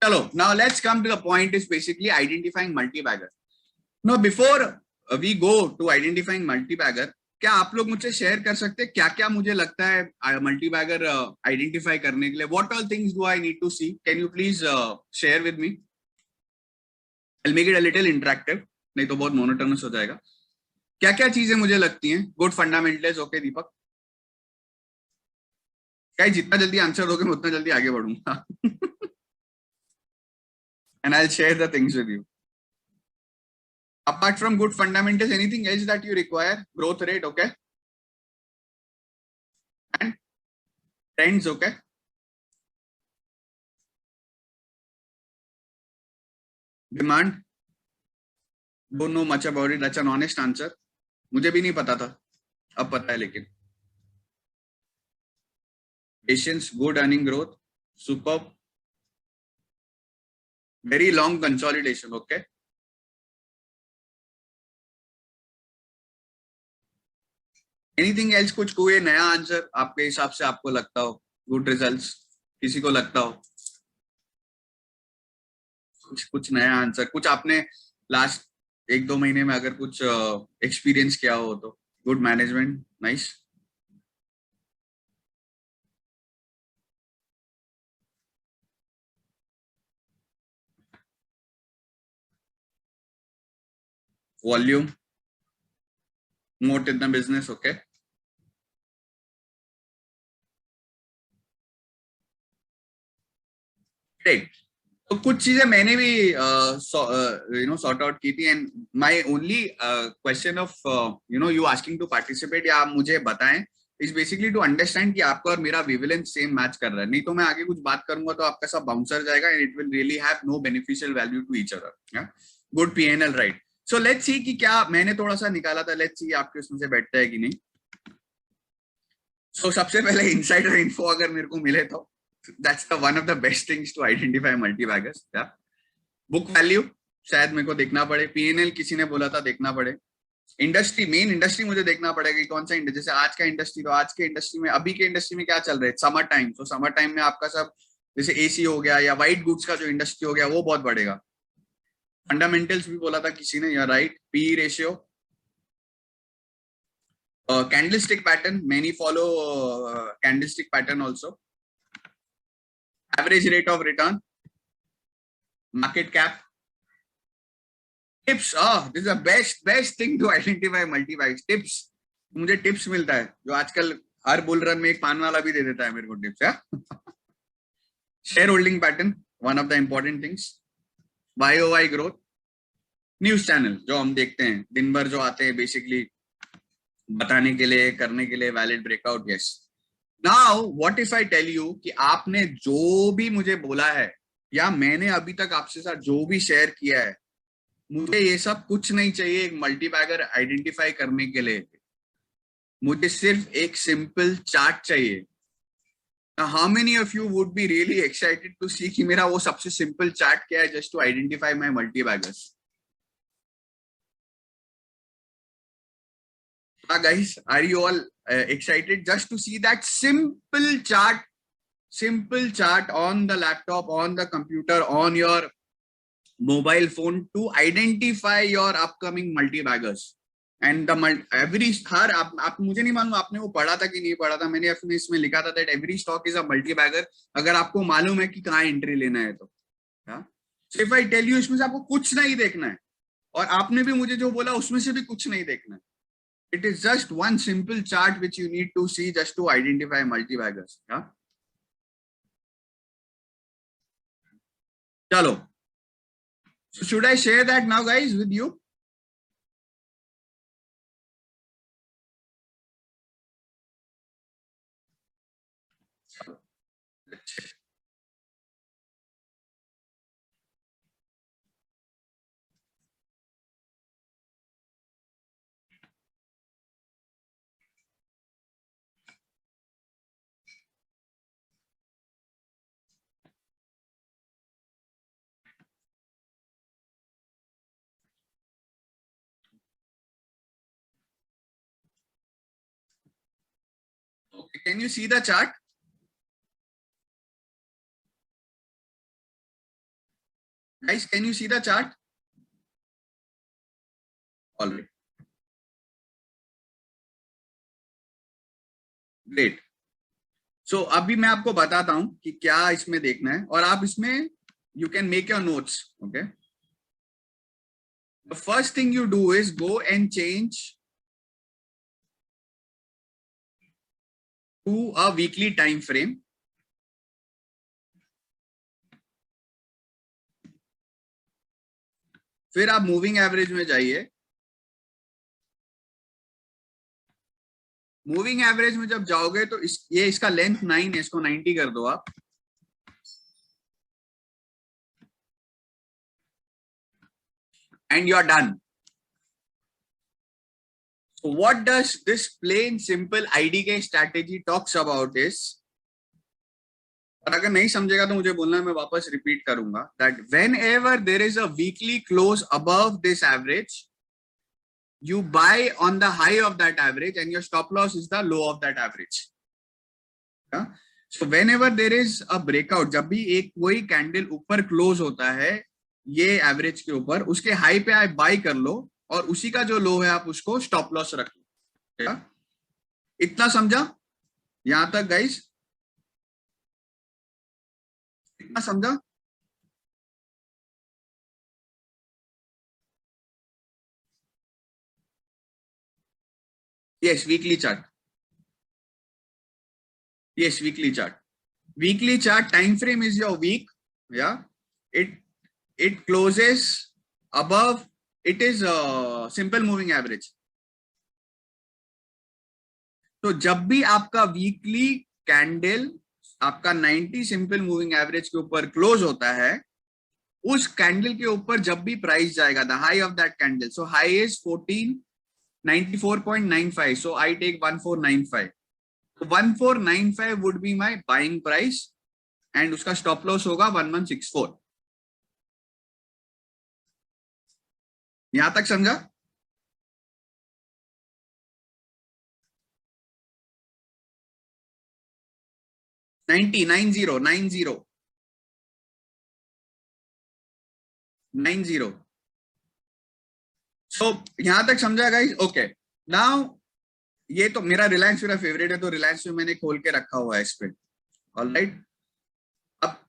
चलो, now let's come to the point is basically identifying multi-bagger. Now before we go to identifying multi-bagger, क्या आप लोग मुझसे share कर सकते हैं क्या क्या मुझे लगता है मल्टी-बैगर आइडेंटिफाई करने के लिए? What all things do I need to see? Can you please share with me? I'll make it a little interactive, नहीं तो बहुत मोनोटोनस हो जाएगा. क्या क्या चीजें मुझे लगती हैं गुड फंडामेंटल्स? ओके दीपक, क्या जितना जल्दी आंसर दोगे मैं उतना जल्दी आगे बढ़ूंगा. And I'll share the things with you. Apart from good fundamentals, anything else that you require? Growth rate, okay? And trends, okay? Demand, don't know much about it. That's an honest answer. मुझे भी नहीं पता था, अब पता है लेकिन. Patience, good earning growth, superb. Very long consolidation, okay? Anything else? कुछ कोई नया आंसर आपके हिसाब से आपको लगता हो? गुड रिजल्ट्स किसी को लगता हो? कुछ नया आंसर, कुछ आपने लास्ट 1-2 महीने में अगर कुछ एक्सपीरियंस किया हो तो? Good management, nice. Volume, moat in the business, okay. Great. तो कुछ चीजें मैंने भी सॉर्ट आउट की थी. And my only question of you asking to participate या आप मुझे बताएं इज बेसिकली टू अंडरस्टैंड कि आपका और मेरा विविलेंस सेम मैच कर रहा है. नहीं तो मैं आगे कुछ बात करूंगा तो आपका सब बाउंसर जाएगा and it will really have no beneficial value to each other. Good PNL, right. So let's see कि क्या मैंने थोड़ा सा निकाला था. लेट्स सी आपके उसमें से बैठता है कि नहीं. सो सबसे पहले इनसाइडर इन्फो अगर मेरे को मिले तो that's the one of the best things to identify multi-baggers. Yeah. Book value शायद मेरे को देखना पड़े. पीएनएल किसी ने बोला था देखना पड़े. इंडस्ट्री, मेन इंडस्ट्री मुझे देखना पड़ेगा कि कौन सा इंडस्ट्री. जैसे आज का इंडस्ट्री, तो आज के इंडस्ट्री में अभी के इंडस्ट्री में क्या चल रहा है? Summer time. तो समर टाइम में आपका सब जैसे एसी हो गया या व्हाइट गुड्स का जो इंडस्ट्री हो गया वो बहुत बढ़ेगा. फंडामेंटल्स भी बोला था किसी ने, या right. P ratio, candlestick pattern, many follow candlestick pattern also. Average rate of return, market cap, tips. Oh, this is the best thing to identify multi-bags. Tips. मुझे टिप्स मिलता है जो आजकल हर बुल रन में एक पान वाला भी दे देता है मेरे को tips. Share holding pattern, one of the important things. YOY growth. News channel जो हम देखते हैं दिन भर जो आते हैं बेसिकली बताने के लिए, करने के लिए, valid breakout. Yes. Now what if I tell you कि आपने जो भी मुझे बोला है या मैंने अभी तक आपसे साथ जो भी शेयर किया है, मुझे ये सब कुछ नहीं चाहिए एक मल्टी-बैगर आइडेंटिफाई करने के लिए. मुझे सिर्फ एक सिंपल चार्ट चाहिए. How many of you would be really excited to see कि मेरा वो सबसे सिंपल चार्ट क्या है just to identify my multibaggers? Guys, are you all excited just to see that simple chart on the laptop, on the computer, on your mobile phone to identify your upcoming multi-baggers? And the every हर आप मुझे नहीं मालूम आपने वो पढ़ा था कि नहीं पढ़ा था. मैंने अपने इसमें लिखा था that every stock is a multi-bagger. अगर आपको मालूम है कि कहाँ एंट्री लेना है तो. So if I tell you इसमें से आपको कुछ नहीं देखना है और आपने भी मुझे जो बोला उसमें से भी कुछ नहीं देखना है. It is just one simple chart which you need to see just to identify multi-baggers. Yeah. Chalo. So should I share that now, guys, with you? Okay, can you see the chart? Guys, can you see the chart? All right. Great. So अभी मैं आपको बताता हूं कि क्या इसमें देखना है और आप इसमें you can make your notes. Okay. The first thing you do is go and change to a weekly time frame. फिर आप मूविंग एवरेज में जाइए. मूविंग एवरेज में जब जाओगे तो ये इसका लेंथ 9 है, इसको 90 कर दो आप. And you are done. So what does this plain simple IDK strategy talks about is, और अगर नहीं समझेगा तो मुझे बोलना, मैं वापस रिपीट करूंगा, that whenever there is a weekly close above this average, you buy on the high of that average and your stop loss is the low of that average. Yeah? So whenever there is a breakout, जब भी एक कोई candle ऊपर close होता है ये average के ऊपर, उसके हाई पे आप बाय कर लो और उसी का जो लो है आप उसको स्टॉप लॉस रख लो. yeah? इतना समझा यहां तक गाइस? इतना समझा? Yes, weekly chart. Yes, weekly chart. Weekly chart time frame is your week. Yeah, it closes above. It is a simple moving average. तो जब भी आपका वीकली कैंडल आपका 90 सिंपल मूविंग एवरेज के ऊपर क्लोज होता है, उस कैंडल के ऊपर जब भी प्राइस जाएगा, the high of that candle, so high is 1494.95, so I take 1495. So 1495 would be my buying price and उसका stop loss होगा 1164. यहां तक समझा? Nine zero. सो यहां तक समझा गाइस? ओके. नाउ ये तो मेरा रिलायंस मेरा फेवरेट है, तो रिलायंस में मैंने खोल के रखा हुआ है इस पे. ऑलराइट. अब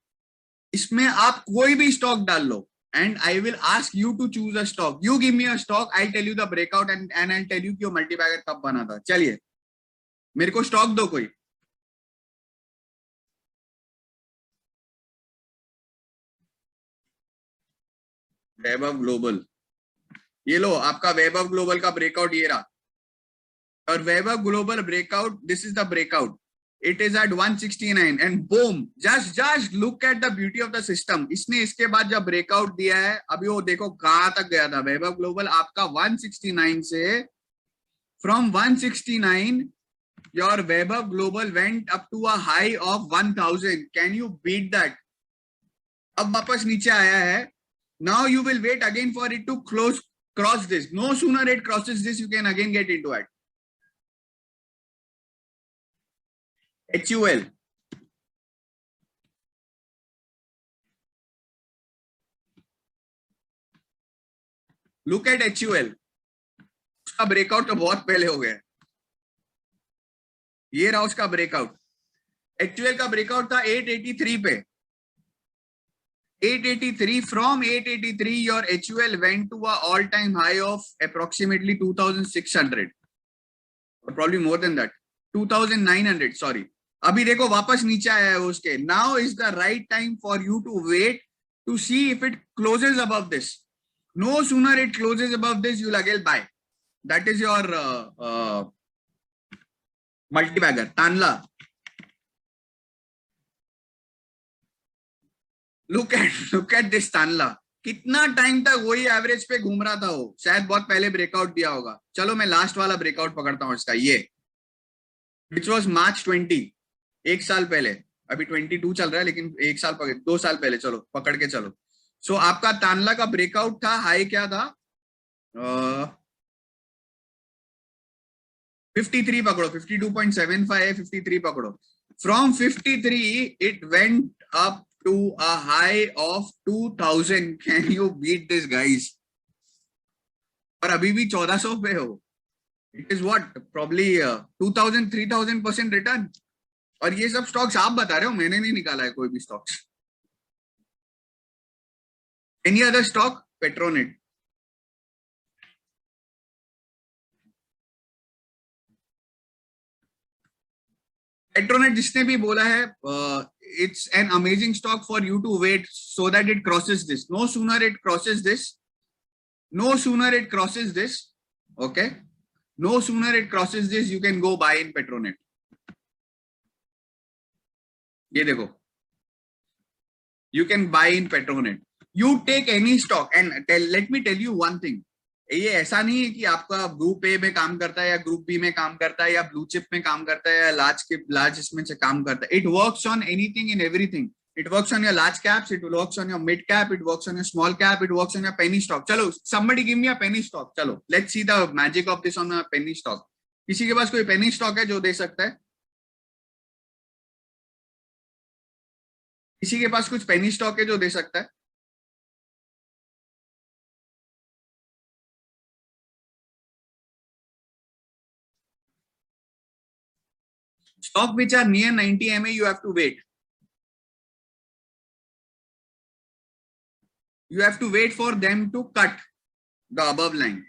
इसमें आप कोई भी स्टॉक डाल लो and I will ask you to choose a stock. You give me a stock, I'll tell you the breakout and I'll tell you कि वो मल्टीबैगर कब बना था. चलिए मेरे को स्टॉक दो कोई. वैभव ग्लोबल. ये लो आपका वैभव ग्लोबल का ब्रेकआउट ये रहा. और Vaibhav Global breakout, this is the breakout. It is at 169 and boom, just look at the beauty of the system. इसने इसके बाद जब ब्रेकआउट दिया है, अभी वो देखो कहां तक गया था वैभव ग्लोबल आपका 169 से. From 169 your Vaibhav Global went up to a high of 1000. Can you beat that? अब वापस नीचे आया है. Now you will wait again for it to cross this. No sooner it crosses this, you can again get into it. HUL. Look at HUL. उसका breakout तो बहुत पहले हो गया. ये रहा उसका ब्रेकआउट. HUL का ब्रेकआउट था 883 पे. 883. From 883 your HUL went to a all time high of approximately 2600 or probably more than that, 2900. sorry. अभी देखो वापस नीचे आया है उसके. Now is the right time for you to wait to see if it closes above this. No sooner it closes above this, you'll again buy. That is your multi-bagger. Tanla. Look at this Tanla. कितना time तक वही average पे घूम रहा था वो. शायद बहुत पहले ब्रेकआउट दिया होगा. चलो मैं लास्ट वाला ब्रेकआउट पकड़ता हूँ इसका. ये विच वॉज March 20, एक साल पहले. अभी 22 चल रहा है लेकिन एक साल पकड़, 2 साल पहले. चलो पकड़ के चलो. सो आपका तानला का ब्रेकआउट था. हाई क्या था? 53 पकड़ो. 52.75 है. 53 पकड़ो. From 53 it went up to a high of 2000. Can you beat this, guys? और अभी भी 1400 पे हो. It is what probably 2000 3000% return. और ये सब स्टॉक्स आप बता रहे हो, मैंने नहीं निकाला है कोई भी stocks. Any other stock? Petronet. Petronet जिसने भी बोला है, it's an amazing stock for you to wait so that it crosses this. No sooner it crosses this, no sooner it crosses this, okay, no sooner it crosses this, you can go buy in Petronet. ये देखो, you can buy in Petronet. You take any stock and let me tell you one thing. ये ऐसा नहीं है कि आपका group A में काम करता है या ग्रुप बी में काम करता है या ब्लू चिप में काम करता है या लार्ज इसमें से काम करता है. It works on anything and everything. It works on your large caps, it works on your mid cap, it works on your small cap, it works on your penny stock. चलो, somebody give me a penny stock. चलो, let's see the magic of this on a penny stock. किसी के पास कोई penny stock है जो दे सकता है? किसी के पास कुछ पेनी स्टॉक है जो दे सकता है? Stock which are near 90 MA, you have to wait. You have to wait for them to cut the above line.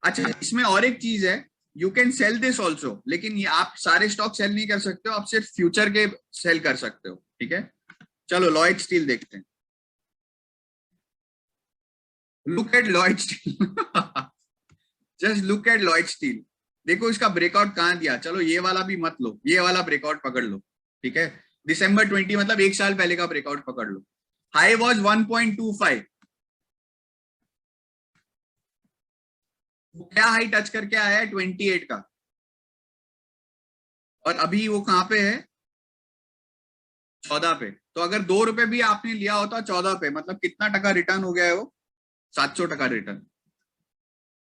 अच्छा, इसमें और एक चीज है, you can sell this also, लेकिन ये आप सारे स्टॉक सेल नहीं कर सकते हो, आप सिर्फ फ्यूचर के सेल कर सकते हो. ठीक है, चलो लॉयड स्टील देखते हैं. Look at Lloyd steel. Just look at Lloyd steel. देखो इसका ब्रेकआउट कहां दिया. चलो ये वाला भी मत लो, ये वाला ब्रेकआउट पकड़ लो. ठीक है, दिसंबर 20 मतलब एक साल पहले का ब्रेकआउट पकड़ लो. High was 1.25. वो क्या हाई टच करके आया है? 28 का. और अभी वो कहां पे है? 14 पे. तो अगर 2 रुपए भी आपने लिया होता 14 पे, मतलब कितना टका रिटर्न हो गया है वो? 700% return.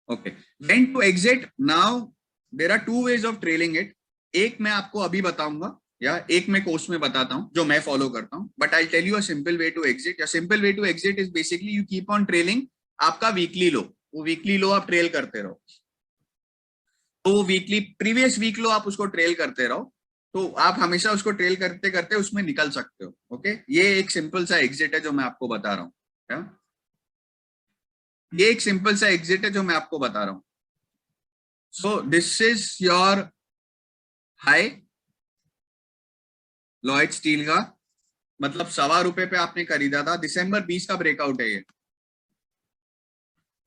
Okay, when to exit. Now there are 2 ways of trailing it. एक मैं आपको अभी बताऊंगा या एक मैं कोर्स में बताता हूं जो मैं फॉलो करता हूं, but I tell you a simple way to exit. या simple way to exit is basically you keep on trailing आपका वीकली लो. वो वीकली लो आप ट्रेल करते रहो. तो वीकली प्रीवियस वीक लो आप उसको ट्रेल करते रहो, तो आप हमेशा उसको ट्रेल करते करते उसमें निकल सकते हो. ओके, ये एक सिंपल सा एग्जिट है जो मैं आपको बता रहा हूँ. ये एक सिंपल सा एग्जिट है जो मैं आपको बता रहा हूँ. So this is your high Lloyd steel का, मतलब ₹1.25 पे आपने खरीदा था. दिसंबर 20 का ब्रेकआउट है ये.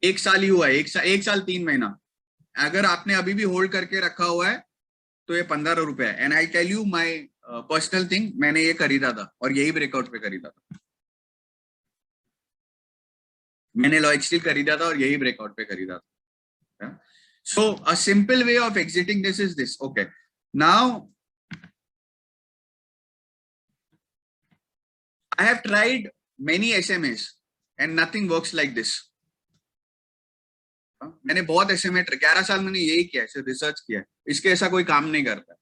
एक साल ही हुआ है, एक साल 3 महीना. अगर आपने अभी भी होल्ड करके रखा हुआ है तो ये ₹15 है. And I tell you my personal thing, मैंने ये खरीदा था और यही ब्रेकआउट पे खरीदा था. मैंने लॉयड स्टील खरीदा था और यही ब्रेकआउट पे खरीदा था. So a simple way of exiting this is this. Okay, now I have tried many SMAs and nothing works like this. मैंने बहुत SMA 11 साल मैंने यही किया है, रिसर्च किया है, इसके ऐसा कोई काम नहीं करता.